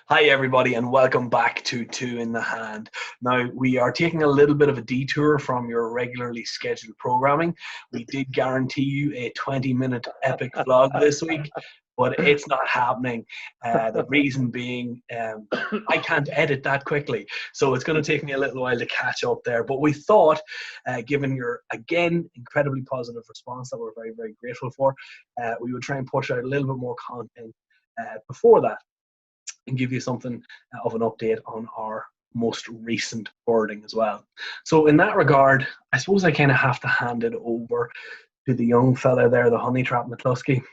Hi everybody and welcome back to Two in the Hand. Now we are taking a little bit of a detour from your regularly scheduled programming. We did guarantee you a 20-minute epic vlog this week, but it's not happening. The reason being I can't edit that quickly, so it's going to take me a little while to catch up there. But we thought, given your, again, incredibly positive response that we're very, very grateful for, we would try and push out a little bit more content before that, and give you something of an update on our most recent birding as well. So in that regard, I suppose I kind of have to hand it over to the young fella there, the honey trap McCluskey.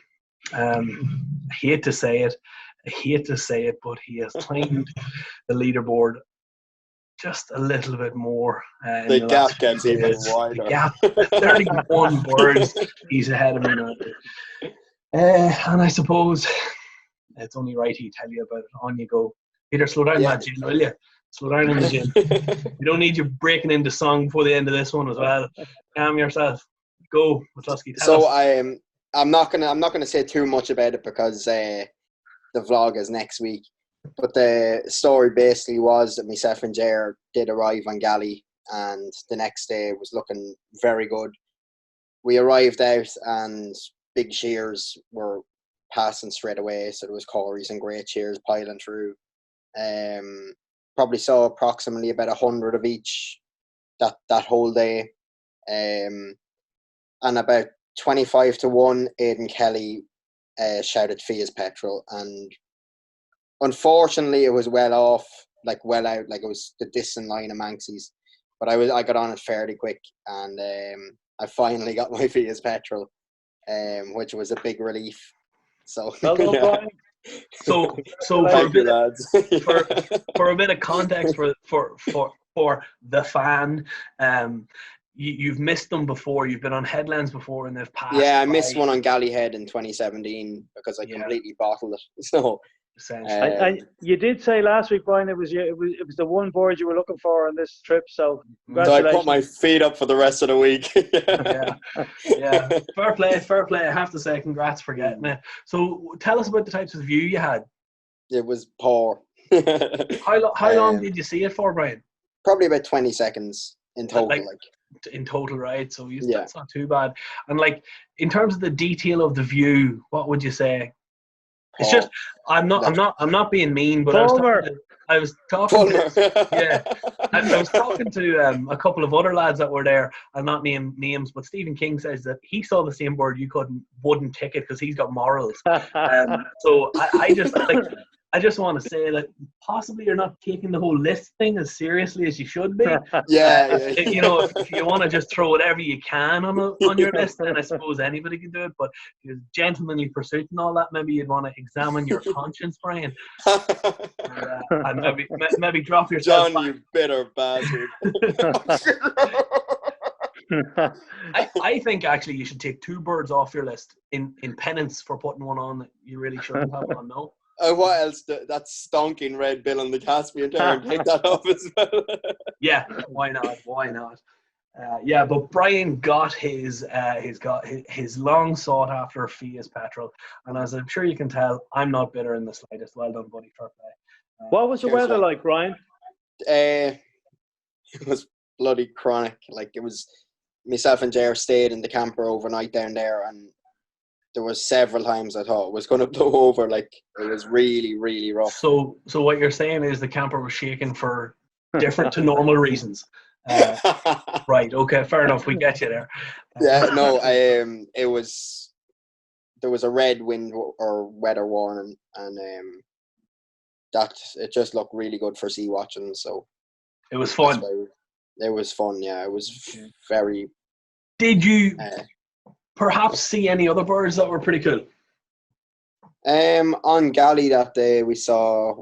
I hate to say it, but he has climbed the leaderboard just a little bit more. The gap gets even wider. The gap, 31 birds he's ahead of me now. And I suppose it's only right he tell you about it. On you go. Peter, slow down that gin, will you? Slow down in the gin. We don't need you breaking into song before the end of this one as well. Calm yourself. Go, McCluskey. So I'm not gonna say too much about it because the vlog is next week. But the story basically was that myself and Jer did arrive on Galley, and the next day was looking very good. We arrived out and big shears were passing straight away, so there was Corys and great shears piling through. Probably saw approximately about 100 of each that whole day, and about 25-1 Aidan Kelly shouted Fia's petrol, and unfortunately it was well out, like it was the distant line of Manxies, but I got on it fairly quick, and I finally got my Fia's petrol, which was a big relief. So, so for a bit of context for the fan, you've missed them before. You've been on headlands before, and they've passed. Yeah, I missed one on Gallyhead in 2017 because I completely bottled it. So. And you did say last week, Brian, it was the one board you were looking for on this trip. So I put my feet up for the rest of the week. yeah. Fair play. I have to say, congrats for getting it. So tell us about the types of view you had. It was poor. How long did you see it for, Brian? Probably about 20 seconds in total. In total, right? So that's not too bad. And in terms of the detail of the view, what would you say? It's just I'm not being mean, but I was talking to a couple of other lads that were there. I'll not name names, but Stephen King says that he saw the same bird you wouldn't ticket because he's got morals. So I just want to say that possibly you're not taking the whole list thing as seriously as you should be. If you want to just throw whatever you can on your list, then I suppose anybody can do it. But if you're gentlemanly pursuit and all that, maybe you'd want to examine your conscience, Brian, and maybe drop yourself. John, you bitter bastard. I think actually you should take 2 birds off your list in penance for putting one on that you really shouldn't have on. No. What else? That stonking red bill on the Caspian turn. Take that off as well. Yeah, why not? But Brian got his long sought after Fia's petrol, and as I'm sure you can tell, I'm not bitter in the slightest. Well done, buddy. Fair play. What was the weather like, Brian? It was bloody chronic. It was myself and Jer stayed in the camper overnight down there, and there was several times I thought it was going to blow over. It was really, really rough. So what you're saying is the camper was shaking for different to normal reasons. Right. Okay. Fair enough. We get you there. Yeah. No. It was there was a red wind or weather warning, and that it just looked really good for sea watching. So It was fun. It was fun. Yeah, it was very. Did you perhaps see any other birds that were pretty cool? On Galley that day we saw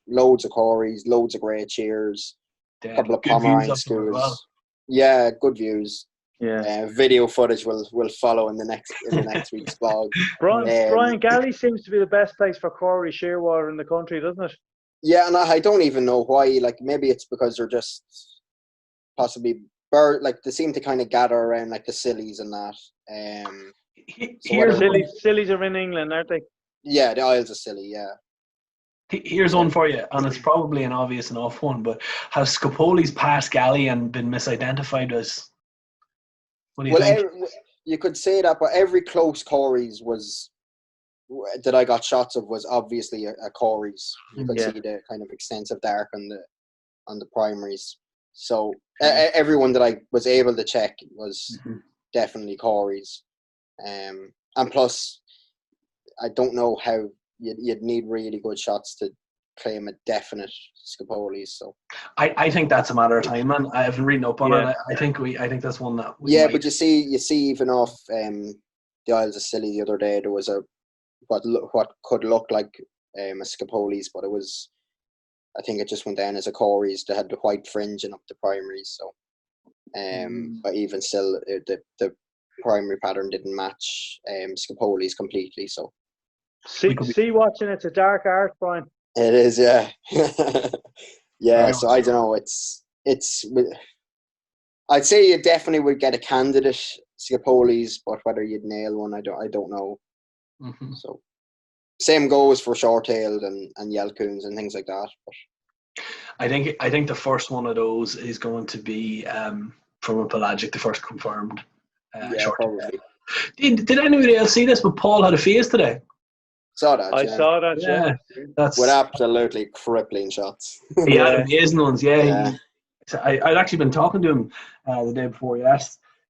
loads of cories, loads of grey cheers, a couple of Pomeranian skuas. Well. Yeah, good views. Yeah. Video footage will follow in the next week's vlog. Brian, Galley seems to be the best place for cory shearwater in the country, doesn't it? Yeah, and I don't even know why. Like, maybe it's because they're just possibly they seem to kind of gather around like the sillies and that. Sillies are in England, aren't they? Yeah, the Isles of Scilly. Yeah. Here's one for you, and it's probably an obvious enough one, but have scopolies passed Galley and been misidentified as? What do you think? You could say that, but every close cories that I got shots of was obviously a cories. You could see the kind of extensive dark on the primaries. So everyone that I was able to check was definitely cories. And plus, I don't know how you'd need really good shots to claim a definite scopolies. So I think that's a matter of time, man. I haven't read up on it. I think that's one that we might. But you see even off the Isles of Scilly the other day, there was what could look like a scopolies, but it was, I think it just went down as a cories. They had the white fringing up the primaries. So but even still, the primary pattern didn't match scopolies completely. So sea watching, it's a dark art, Brian. It is, yeah. Yeah, so I don't know. It's. I'd say you definitely would get a candidate scopolies, but whether you'd nail one, I don't know. Mm-hmm. So, same goes for short-tailed and yelcoons and things like that. But I think the first one of those is going to be from a pelagic, the first confirmed. Probably. Did anybody else see this? But Paul had a face today. Saw that. I saw that. Yeah. That's with absolutely crippling shots. He had amazing ones. Yeah. I'd actually been talking to him the day before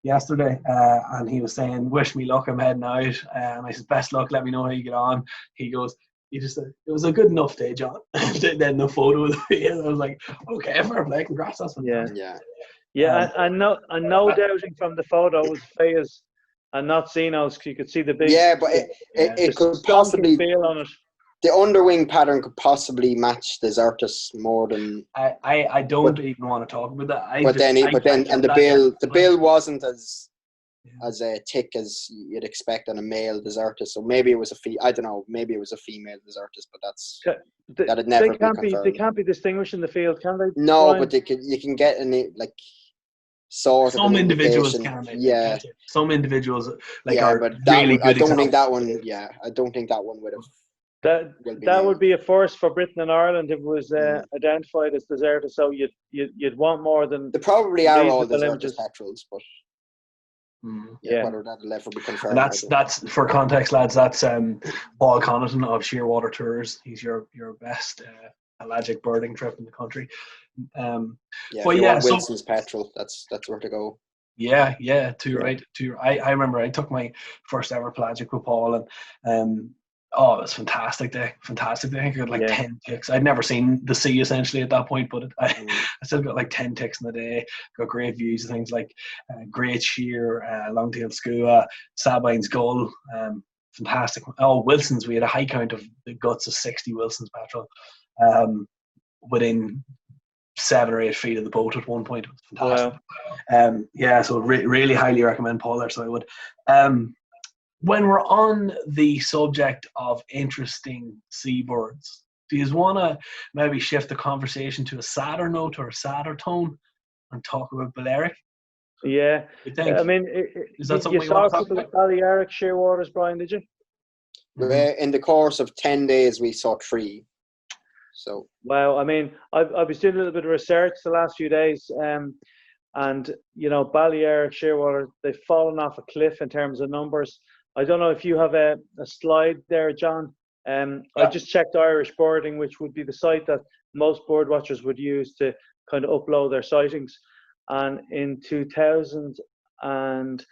yesterday, and he was saying, "Wish me luck. I'm heading out." And I said, "Best luck. Let me know how you get on." He goes, "He just said it was a good enough day, John." Then the photo of the face, I was like, "Okay, fair play. Congrats, that's fantastic." Yeah. And no doubting from the photos, Faye's and not Zeno's. You could see the big. Yeah, but it could possibly feel on it. The underwing pattern could possibly match the Desertus more than. I don't even want to talk about that. The bill wasn't as thick as you'd expect on a male Desertus. So maybe it was I don't know. Maybe it was a female Desertus, but that'd never be confirmed. They can't be distinguished in the field, can they? No, Brian? But you can get some individuals can. Yeah. Some individuals are but really good. I don't think that one. Yeah, I don't think that one would have. That would be a first for Britain and Ireland if it was identified as Desertus. So you'd want more than. They probably are all Desertus petrels, but whether that'll ever be confirmed. And that's for context, lads. That's Paul Connaughton of Shearwater Tours. He's your best pelagic birding trip in the country. Wilson's petrel. That's where to go. Yeah. Too right. I remember I took my first ever pelagic with Paul, and it was fantastic day. I think I got 10 ticks. I'd never seen the sea essentially at that point, but I still got 10 ticks in the day. Got great views of things like great shear, long-tailed skua, Sabine's gull. Fantastic. Wilson's. We had a high count of the guts of 60 Wilson's petrel within 7 or 8 feet of the boat at one point. It was fantastic. Wow. So really highly recommend Paul there. So I would. When we're on the subject of interesting seabirds, do you want to maybe shift the conversation to a sadder note or a sadder tone and talk about Balearic? Yeah. I mean, is that something you saw a couple of Balearic shearwaters, Brian, did you? In the course of 10 days, we saw 3. So. Well, I mean, I was doing a little bit of research the last few days, and Balearic shearwater, they've fallen off a cliff in terms of numbers. I don't know if you have a slide there, John. I just checked Irish Birding, which would be the site that most bird watchers would use to kind of upload their sightings. And in 2000 and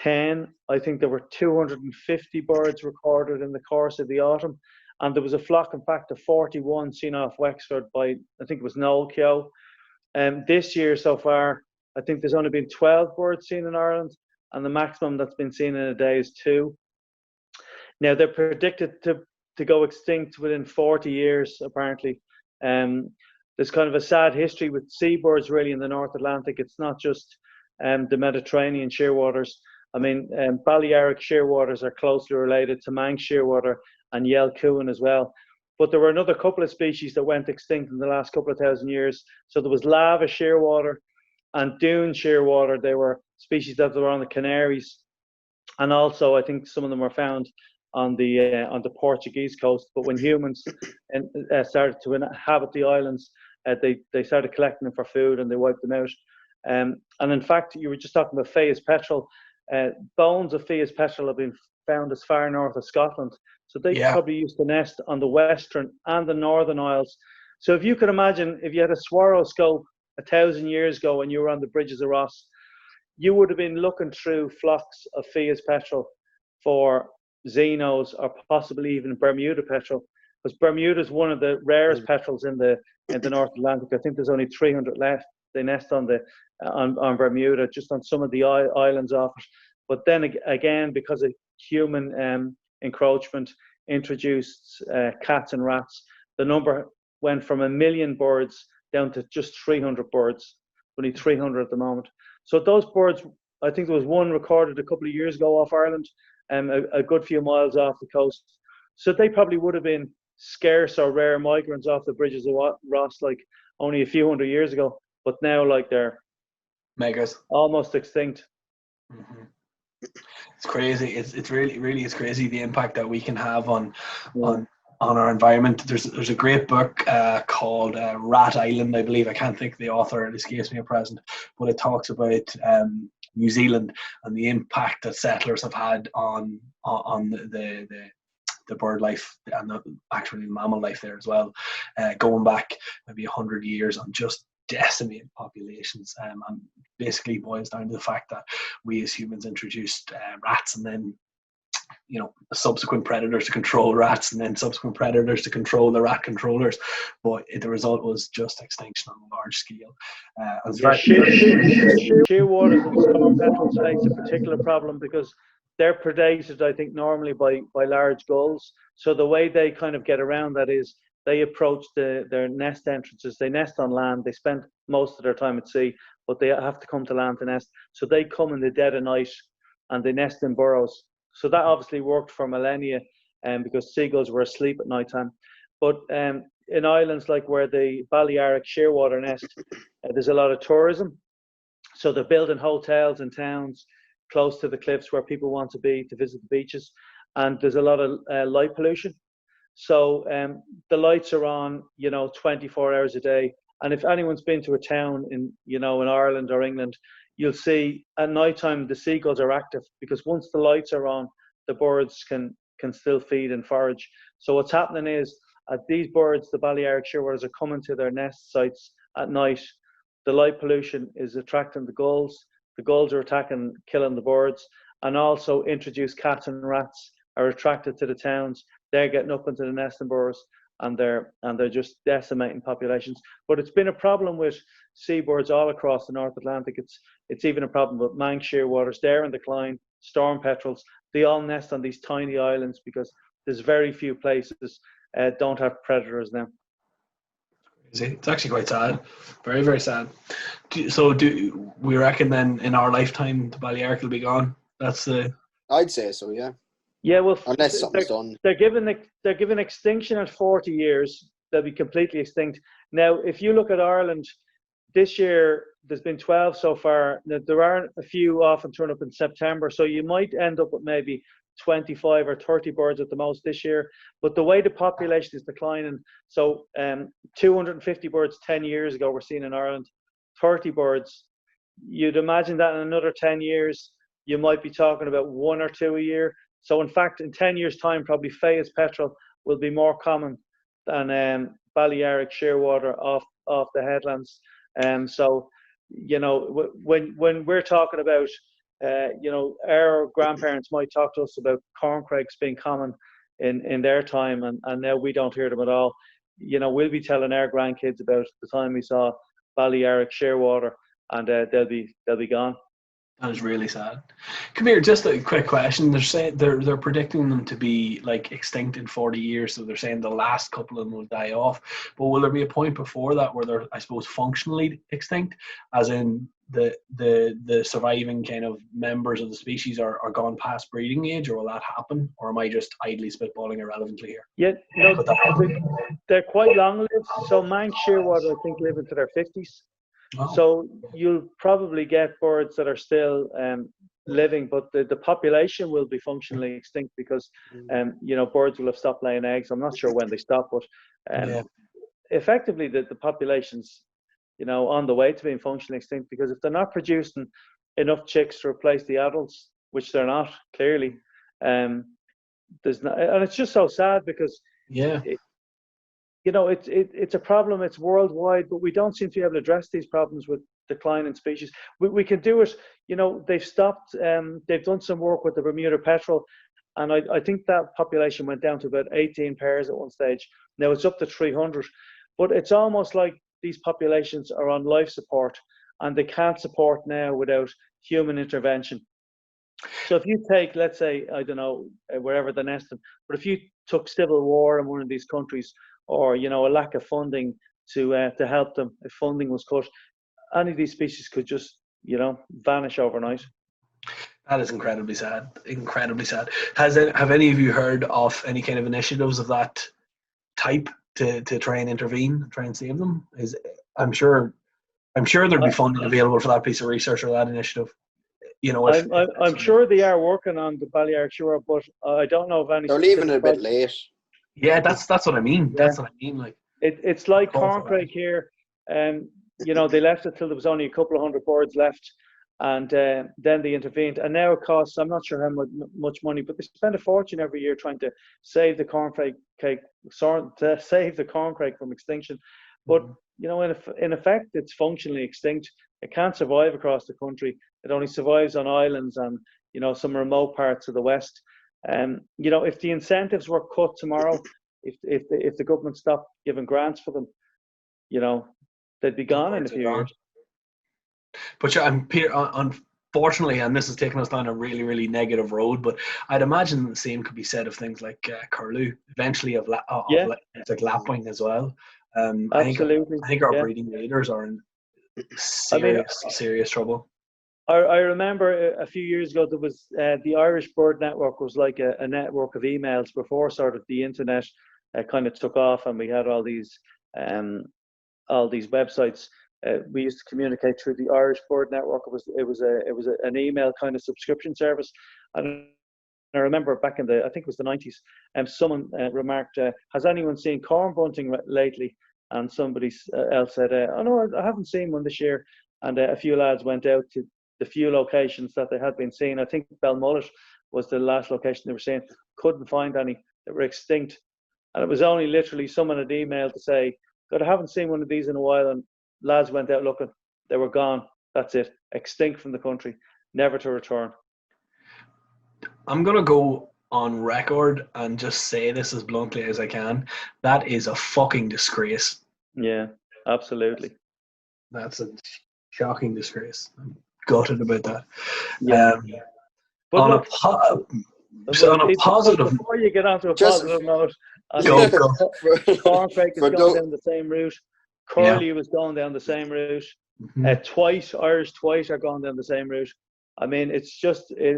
2010, I think there were 250 birds recorded in the course of the autumn. And there was a flock, in fact, of 41 seen off Wexford by, I think it was Noel Keogh. This year so far, I think there's only been 12 birds seen in Ireland, and the maximum that's been seen in a day is 2. Now, they're predicted to go extinct within 40 years, apparently. There's kind of a sad history with seabirds, really, in the North Atlantic. It's not just the Mediterranean shearwaters. I mean, Balearic shearwaters are closely related to Manx shearwater and Yell Cooin as well. But there were another couple of species that went extinct in the last couple of thousand years. So there was lava shearwater and dune shearwater. They were species that were on the Canaries, and also I think some of them were found on the Portuguese coast. But when humans started to inhabit the islands, they started collecting them for food and they wiped them out. And in fact, you were just talking about Phaeus petrel. Bones of Phaeus petrel have been found as far north of Scotland. So they probably used to nest on the western and the northern isles. So if you could imagine, if you had a swaroscope 1,000 years ago and you were on the bridges of Ross, you would have been looking through flocks of Phaeus petrel for Xenos or possibly even Bermuda petrel, because Bermuda is one of the rarest petrels in the North Atlantic. I think there's only 300 left. They nest on Bermuda, just on some of the islands off it. But then again, because of human encroachment, introduced cats and rats, the number went from 1 million birds down to just 300 birds, only 300 at the moment. So those birds, I think there was one recorded a couple of years ago off Ireland, a good few miles off the coast. So they probably would have been scarce or rare migrants off the bridges of Ross like only a few hundred years ago. But now, like, they're megas, almost extinct. Mm-hmm. It's crazy. It's really is crazy the impact that we can have on our environment. There's a great book called Rat Island, I believe. I can't think of the author; it escapes me at present. But it talks about New Zealand and the impact that settlers have had on the bird life and actually the mammal life there as well, going back maybe 100 years on just decimated populations, and basically boils down to the fact that we as humans introduced rats, and then subsequent predators to control rats, and then subsequent predators to control the rat controllers. But the result was just extinction on a large scale. Shearwaters and storm petrels face a particular problem because they're predated, I think, normally by large gulls. So the way they kind of get around that is they approach their nest entrances. They nest on land. They spend most of their time at sea, but they have to come to land to nest. So they come in the dead of night and they nest in burrows. So that obviously worked for millennia, because seagulls were asleep at night time. But in islands like where the Balearic shearwater nest, there's a lot of tourism. So they're building hotels in towns close to the cliffs where people want to be to visit the beaches. And there's a lot of light pollution. So the lights are on, 24 hours a day. And if anyone's been to a town in Ireland or England, you'll see at nighttime the seagulls are active, because once the lights are on, the birds can still feed and forage. So what's happening is these birds, the Balearic shearwaters, are coming to their nest sites at night. The light pollution is attracting the gulls. The gulls are attacking, killing the birds, and also introduced cats and rats are attracted to the towns. They're getting up into the nesting burrows, and they're just decimating populations. But it's been a problem with seabirds all across the North Atlantic. It's even a problem with Manx shearwaters. They're in decline. Storm petrels, they all nest on these tiny islands because there's very few places don't have predators now. It's actually quite sad, very, very sad. Do we reckon then in our lifetime the Balearic will be gone? I'd say so, yeah. Yeah, well, unless something's done. They're given extinction at 40 years. They'll be completely extinct. Now, if you look at Ireland, this year there's been 12 so far. Now, there are a few often turn up in September, so you might end up with maybe 25 or 30 birds at the most this year. But the way the population is declining, so 250 birds 10 years ago were seen in Ireland, 30 birds. You'd imagine that in another 10 years, you might be talking about 1 or 2 a year. So in fact, in 10 years' time, probably Phaeus petrel will be more common than Balearic shearwater off the headlands. So, when we're talking about our grandparents might talk to us about corncrakes being common in their time, and now we don't hear them at all. We'll be telling our grandkids about the time we saw Balearic shearwater, and they'll be gone. That is really sad. Come here, just a quick question. They're saying they're predicting them to be like extinct in 40 years, so they're saying the last couple of them will die off. But will there be a point before that where they're, I suppose, functionally extinct, as in the surviving kind of members of the species are gone past breeding age, or will that happen? Or am I just idly spitballing irrelevantly here? Yeah, no, they're quite long-lived. So Manx shearwater, I think, live into their 50s. Oh. So you'll probably get birds that are still living, but the population will be functionally extinct because, birds will have stopped laying eggs. I'm not sure when they stop, but effectively the population's, on the way to being functionally extinct, because if they're not producing enough chicks to replace the adults, which they're not, clearly, there's not, and it's just so sad because it's a problem. It's worldwide, but we don't seem to be able to address these problems with decline in species. We can do it. They've stopped. They've done some work with the Bermuda petrel, and I think that population went down to about 18 pairs at one stage. Now it's up to 300, but it's almost like these populations are on life support, and they can't support now without human intervention. So if you take, let's say, I don't know, wherever they're nesting, but if you took civil war in one of these countries, or a lack of funding to help them, if funding was cut, any of these species could just vanish overnight. That is incredibly sad. Incredibly sad. Have any of you heard of any kind of initiatives of that type to try and intervene, try and save them? I'm sure there'd be funding available for that piece of research or that initiative. I'm sure they are working on the Balearic shearwater, but I don't know of any. They're leaving it a bit late. Yeah, that's what I mean. Yeah. That's what I mean. Like it's like corncrake here, they left it till there was only a couple of hundred birds left, and then they intervened. And now it costs, I'm not sure how much money, but they spend a fortune every year trying to save the corncrake from extinction. But in effect, it's functionally extinct. It can't survive across the country. It only survives on islands and some remote parts of the west. If the incentives were cut tomorrow, if the government stopped giving grants for them, they'd be gone in a few years. But Peter, unfortunately, and this is taking us down a really, really negative road, but I'd imagine the same could be said of things like curlew, eventually of like lapwing as well. Absolutely. I think our breeding leaders are in serious trouble. I remember a few years ago there was the Irish Bird Network was like a network of emails before sort of the internet kind of took off, and we had all these websites. We used to communicate through the Irish Bird Network. It was an email kind of subscription service, and I remember back in I think it was the 90s, someone remarked, "Has anyone seen corn bunting lately?" And somebody else said, "Oh no, I haven't seen one this year." And a few lads went out to the few locations that they had been seeing. I think Belmullet was the last location they were seeing. Couldn't find any. They were extinct. And it was only literally someone had emailed to say, "God, I haven't seen one of these in a while." And lads went out looking. They were gone. That's it. Extinct from the country. Never to return. I'm going to go on record and just say this as bluntly as I can. That is a fucking disgrace. Yeah, absolutely. That's a shocking disgrace. I'm gutted about that. Yeah. But on look, a positive, before you get onto a positive note, corncrake is going down the same route. Curlew was going down the same route. Mm-hmm. Irish twite are going down the same route. I mean, it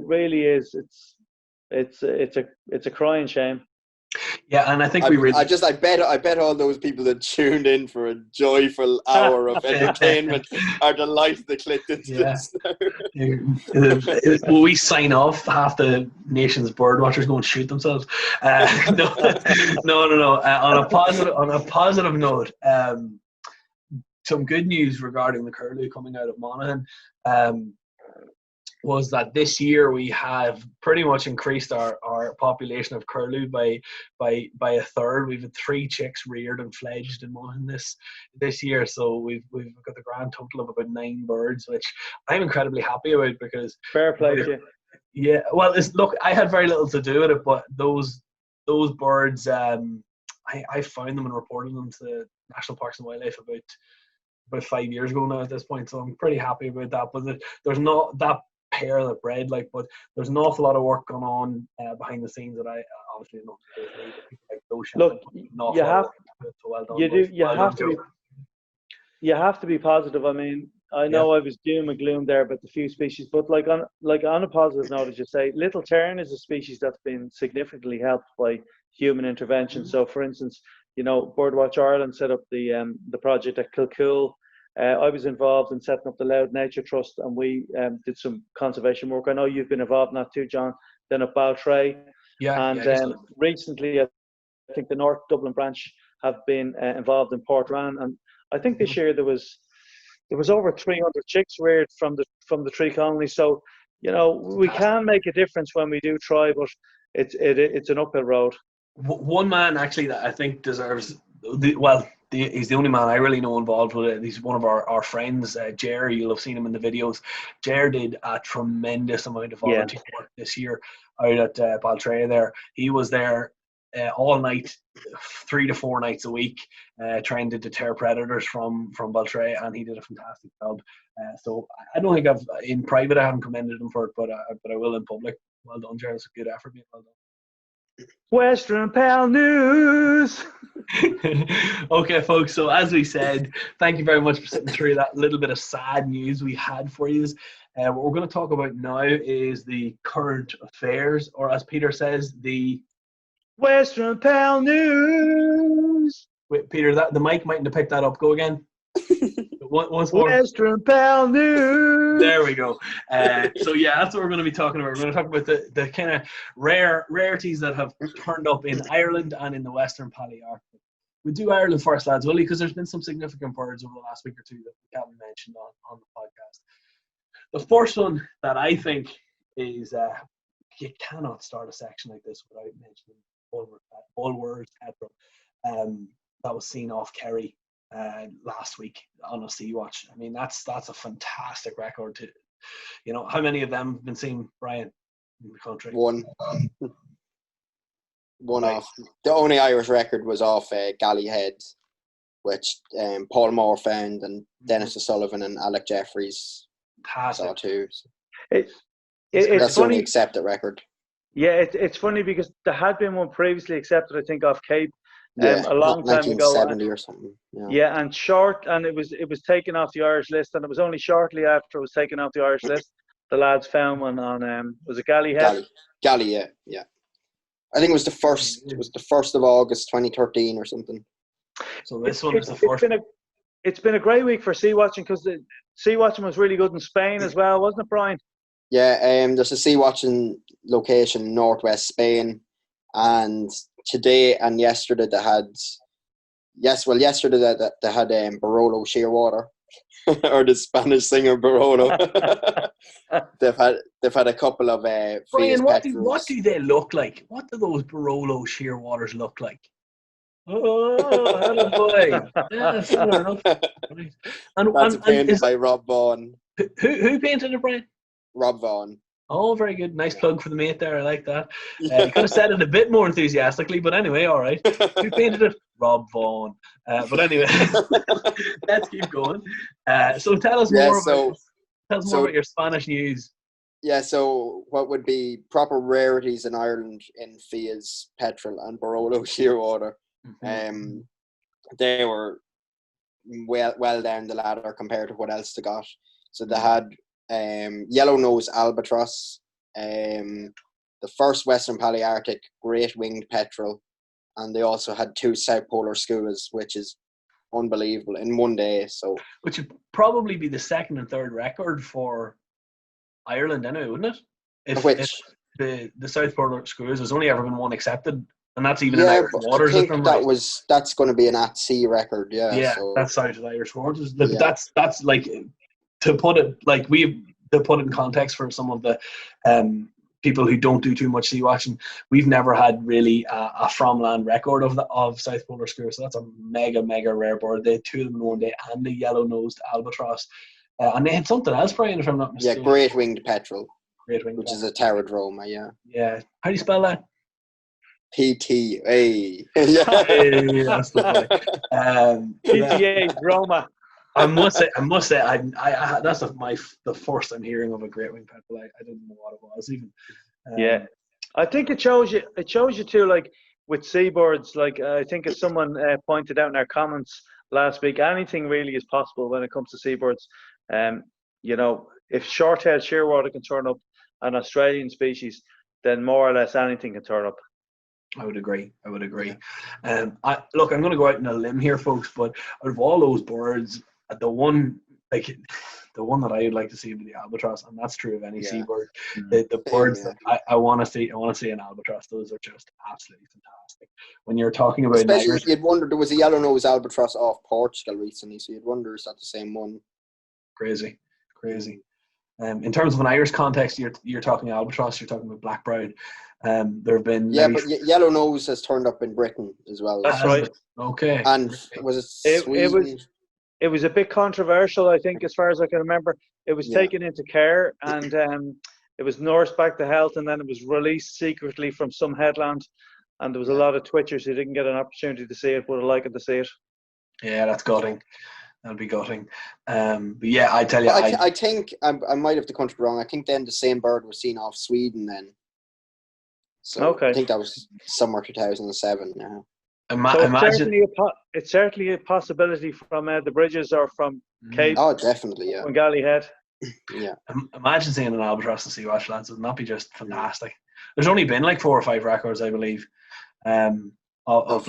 really is. It's a crying shame. Yeah, and I think I bet all those people that tuned in for a joyful hour of entertainment are delighted they clicked into this. Will we sign off? Half the nation's bird watchers go and shoot themselves. No. On a positive note, some good news regarding the curlew coming out of Monaghan. was that this year we have pretty much increased our population of curlew by a third. We've had 3 chicks reared and fledged in one this year, so we've got the grand total of about 9 birds, which I'm incredibly happy about because Fair play to you. yeah, well, look, I had very little to do with it, but those birds, I found them and reported them to the National Parks and Wildlife about 5 years ago now at this point, so I'm pretty happy about that. But there's not that pair that bred, but there's an awful lot of work going on behind the scenes that I obviously don't Look, you have to be positive. I mean, I know I was doom and gloom there about the few species, but like on a positive note, as you say, little tern is a species that's been significantly helped by human intervention. So, for instance, Birdwatch Ireland set up the project at Kilcool. I was involved in setting up the Loud Nature Trust, and we did some conservation work. I know you've been involved in that too, John. Then at Baltray, recently, I think the North Dublin branch have been involved in Portrane, and I think this year there was over 300 chicks reared from the 3 colonies. So we can make a difference when we do try, but it's an uphill road. One man actually that I think deserves he's the only man I really know involved with it. He's one of our friends, Jer. You'll have seen him in the videos. Jer did a tremendous amount of volunteer work this year out at Baltray there. He was there all night, 3 to 4 nights a week, trying to deter predators from Baltray, and he did a fantastic job. So I don't think in private I haven't commended him for it, but I will in public. Well done, Jer. It's a good effort, mate. Well done. Western Pal News. Okay, folks, so as we said, thank you very much for sitting through that little bit of sad news we had for you. What we're going to talk about now is the current affairs, or as Peter says, the Western Pal News. Wait, Peter, the mic mightn't have picked that up. Go again. Once more. Western Pal News. There we go. So yeah, that's what we're going to be talking about. We're going to talk about the kind of rarities that have turned up in Ireland and in the Western Palearctic. We'll do Ireland first, lads, will you? Because there's been some significant birds over the last week or two that we haven't mentioned on the podcast. The first one that I think is you cannot start a section like this without mentioning Bulwer's petrel. That was seen off Kerry last week on a Sea Watch. I mean, that's a fantastic record. How many of them have been seen, Brian, in the country? One off. The only Irish record was off Galley Head, which Paul Moore found, and Dennis O'Sullivan and Alec Jeffries saw too. It's that's funny. the only accepted record. Yeah, it's funny because there had been one previously accepted, I think, off Cape. A long time ago, 1970 or something. And it was taken off the Irish list, and it was only shortly after it was taken off the Irish list the lads found one on was it Galley Head? Galley, yeah. I think it was the first. It was the 1st of August, 2013, or something. So this one is the first. It's been a great week for sea watching because the sea watching was really good in Spain as well, wasn't it, Brian? Yeah, there's a sea watching location in northwest Spain, and today and yesterday they had Barolo Shearwater, or the Spanish singer Barolo. they've had a couple of Brian, what do they look like? What do those Barolo Shearwaters look like? Oh, hello boy. Yeah, fair enough. That's painted by Rob Vaughan. Who painted it, Brian? Rob Vaughan. Oh, very good. Nice plug for the mate there. I like that. You could have said it a bit more enthusiastically, but anyway, all right. Who painted it? Rob Vaughan. But anyway, let's keep going. So tell us more about your Spanish news. Yeah, so what would be proper rarities in Ireland in Fia's petrel and Barolo Shearwater. Mm-hmm. They were well down the ladder compared to what else they got. So they had yellow-nosed albatross, the first Western Palearctic great-winged petrel, and they also had 2 South Polar skuas, which is unbelievable in one day. So, which would probably be the second and third record for Ireland, anyway, wouldn't it? If the South Polar skuas, there's only ever been one accepted, and that's even in Irish waters. I think that's going to be an at-sea record. Yeah, so. That's out of Irish waters. Yeah. That's like, to put it, like, to put it in context for some of the people who don't do too much sea watching, we've never had really a from land record of South Polar Skua, so that's a mega rare bird. They had two of them in one day, and the yellow-nosed albatross, and they had something else, Brian, if I'm not mistaken. Yeah, great winged petrel, Great winged which petrel. is a pterodroma. Yeah. Yeah, how do you spell that? PTA. Hey, that's the way. PTA Roma. I must say, I that's the first I'm hearing of a great winged petrel. I didn't know what it was even. Yeah, I think it shows you. It shows you too, like with seabirds. Like I think as someone pointed out in our comments last week, anything really is possible when it comes to seabirds. You know, if short-tailed shearwater can turn up an Australian species, then more or less anything can turn up. I would agree. I'm going to go out on a limb here, folks. But out of all those birds, the one that I would like to see would be the albatross, and that's true of any seabird. The birds that I want to see an albatross. Those are just absolutely fantastic. When you're talking about especially, you'd wonder, there was a yellow-nosed albatross off Portugal recently, so you'd wonder, is that the same one? Crazy. In terms of an Irish context, you're talking albatross. You're talking about black-browed. There have been but yellow nose has turned up in Britain as well. That's right. Okay. And was it Sweden? It was a bit controversial, I think, as far as I can remember. It was taken into care, and it was nursed back to health, and then it was released secretly from some headland. And there was a lot of twitchers who didn't get an opportunity to see it, would have liked to see it. Yeah, that's gutting. That'll be gutting. But yeah, I tell you, I think I might have the country wrong. I think then the same bird was seen off Sweden then. So I think that was somewhere 2007 now. It's certainly a possibility from the bridges or from Cape. Oh, definitely, yeah. From Galley Head. Yeah. Imagine seeing an albatross in Sea Watch, lads. Would not be just fantastic. There's only been like 4 or 5 records, I believe, of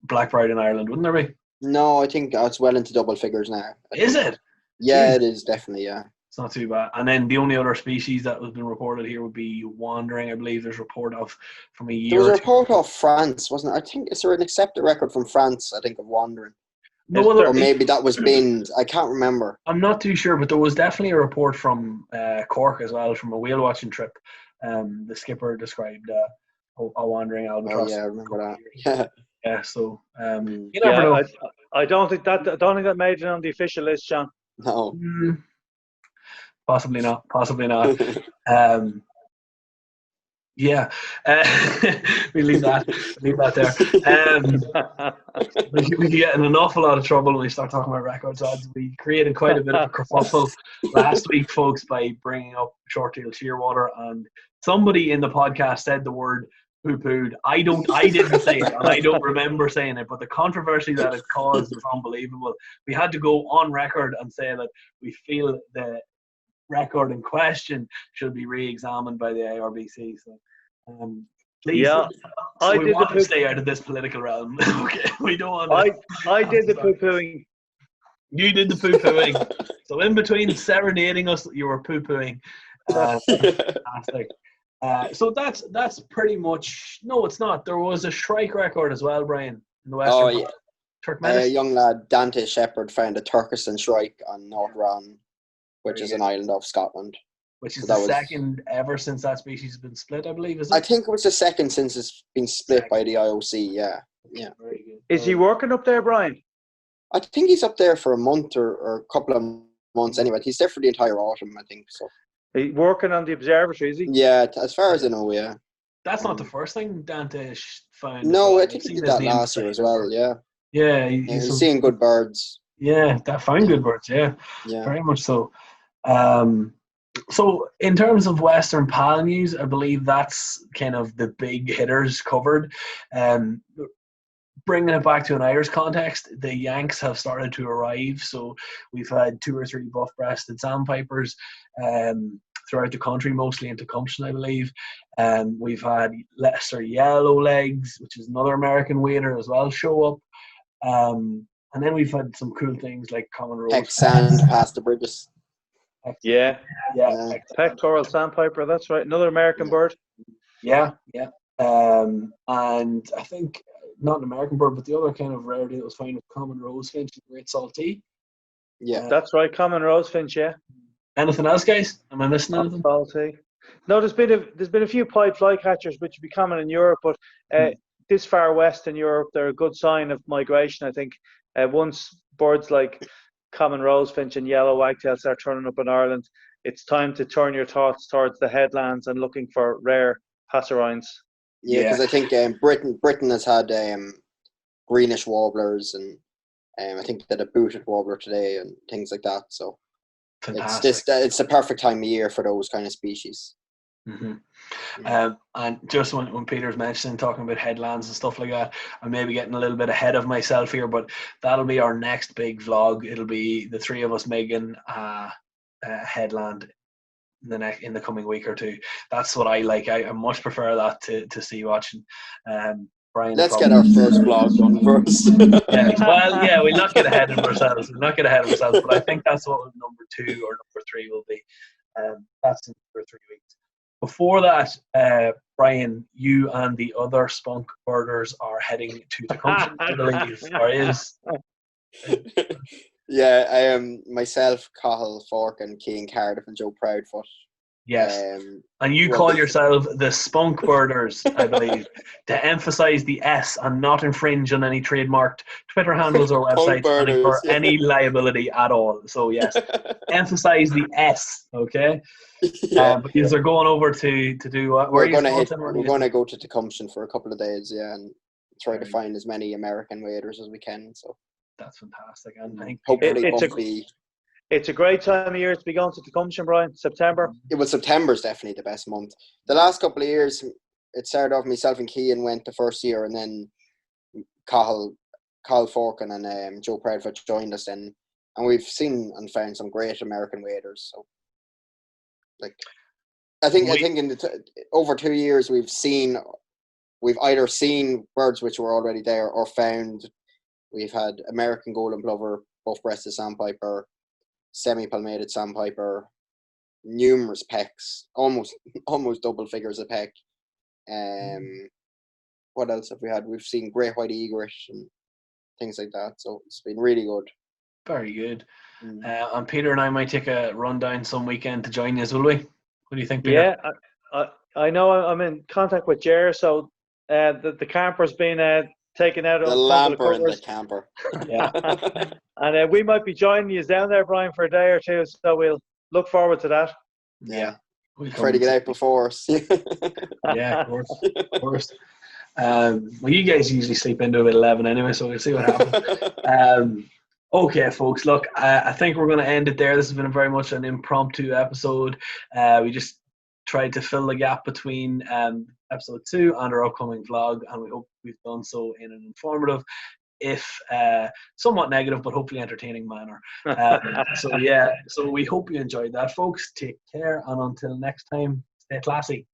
black-browed in Ireland, wouldn't there be? No, I think it's well into double figures now. Is it? Yeah, it is definitely, yeah. It's not too bad. And then the only other species that has been reported here would be wandering. I believe there's a report of from a year. There was a report of France, wasn't it? I think is there an accepted record from France? I think of wandering. No, or maybe that was binned. I can't remember. I'm not too sure, but there was definitely a report from Cork as well, from a whale watching trip. The skipper described a wandering albatross. Oh yeah, I remember that. Yeah. So you never know. I don't think that made it on the official list, John. No. Possibly not. Yeah, we leave that there. We get in an awful lot of trouble when we start talking about records odds. We created quite a bit of a kerfuffle last week, folks, by bringing up short-tailed shearwater, and somebody in the podcast said the word poo-pooed. I didn't say it, and I don't remember saying it, but the controversy that it caused was unbelievable. We had to go on record and say that we feel the record in question should be re-examined by the IRBC. So, please, we want to stay out of this political realm. Okay, we don't want. I did the poo-pooing. You did the poo-pooing. So in between serenading us, you were poo-pooing. Fantastic. So that's pretty much. No, it's not. There was a Shrike record as well, Brian, in the Western. Oh yeah. Turkmenistan. A young lad, Dante Shepherd, found a Turkestan Shrike on North Ron, which is an island off Scotland. Which is the second ever since that species has been split, I believe, is it? I think it was the second since it's been split by the IOC, yeah. Very good. Is he working up there, Brian? I think he's up there for a month or a couple of months anyway. He's there for the entire autumn, I think. So. He's working on the observatory, is he? Yeah, as far as I know, yeah. That's not the first thing Dante found. No, I think he did that last year as well, yeah. Yeah, he's seeing good birds. Yeah, that found good birds, yeah. Very much so. So in terms of Western PAL news, I believe that's kind of the big hitters covered. Bringing it back to an Irish context, the Yanks have started to arrive. So we've had 2 or 3 buff-breasted sandpipers throughout the country, mostly in Tecumseh, I believe. We've had lesser yellowlegs, which is another American wader as well, show up. And then we've had some cool things like common rose. Hex sand past the bridges. Yeah. Pectoral sandpiper, that's right. Another American bird. Yeah. And I think not an American bird, but the other kind of rarity that was found was common rosefinch and great saltee. Yeah, that's right. Common rosefinch, yeah. Anything else, guys? Am I missing anything? Salty. No, there's been a few pied flycatchers which will be common in Europe, but this far west in Europe, they're a good sign of migration. I think once birds like common rosefinch and yellow wagtail start turning up in Ireland, it's time to turn your thoughts towards the headlands and looking for rare passerines. Yeah, because I think Britain has had greenish warblers, and I think they had a booted warbler today and things like that. So Fantastic. It's the perfect time of year for those kind of species. Mm-hmm. And just when Peter's mentioning talking about headlands and stuff like that, I'm maybe getting a little bit ahead of myself here, but that'll be our next big vlog. It'll be the three of us making a headland in the coming week or two. That's what I like. I much prefer that to sea watching. Brian, let's get our first vlog done first. We'll not get ahead of ourselves. But I think that's what number 2 or number 3 will be. That's in for 3 weeks. Before that, Brian, you and the other spunk birders are heading to Tecumseh, I believe, or is. Yeah, I am myself, Cahill, Fork, and Keane Cardiff, and Joe Proudfoot. Yes, and you call yourself the Spunk Birders, I believe, to emphasise the S and not infringe on any trademarked Twitter handles or websites for any liability at all. So yes, emphasise the S, okay? Yeah. But these are going over to do what? We're going to go to Tecumseh for a couple of days, and try to find as many American waders as we can. So that's fantastic, and I think hopefully it's a great time of year to be going to Tecumseh, Brian. September. September's definitely the best month. The last couple of years, it started off myself and Keane went the first year, and then Cahill Forkin and Joe Proudfoot joined us then, and we've seen and found some great American waders. So, I think in over 2 years we've either seen birds which were already there or found. We've had American golden plover, buff-breasted sandpiper, semi-palmated sandpiper, numerous pecks, almost double figures a peck. What else have we had? We've seen great white egret and things like that. So it's been really good. Very good. And Peter and I might take a run down some weekend to join you, will we? What do you think, Peter? Yeah, I know I'm in contact with Jer, so the camper's been taken out of the lamper and the camper. Yeah. And we might be joining you down there, Brian, for a day or two, so we'll look forward to that. Yeah. We'll try to get out before us. Yeah, of course. Well, you guys usually sleep into about 11 anyway, so we'll see what happens. Okay, folks, look, I think we're going to end it there. This has been very much an impromptu episode. We just tried to fill the gap between episode 2 and our upcoming vlog, and we hope we've done so in an informative, if somewhat negative, but hopefully entertaining manner. So we hope you enjoyed that, folks. Take care, and until next time, stay classy.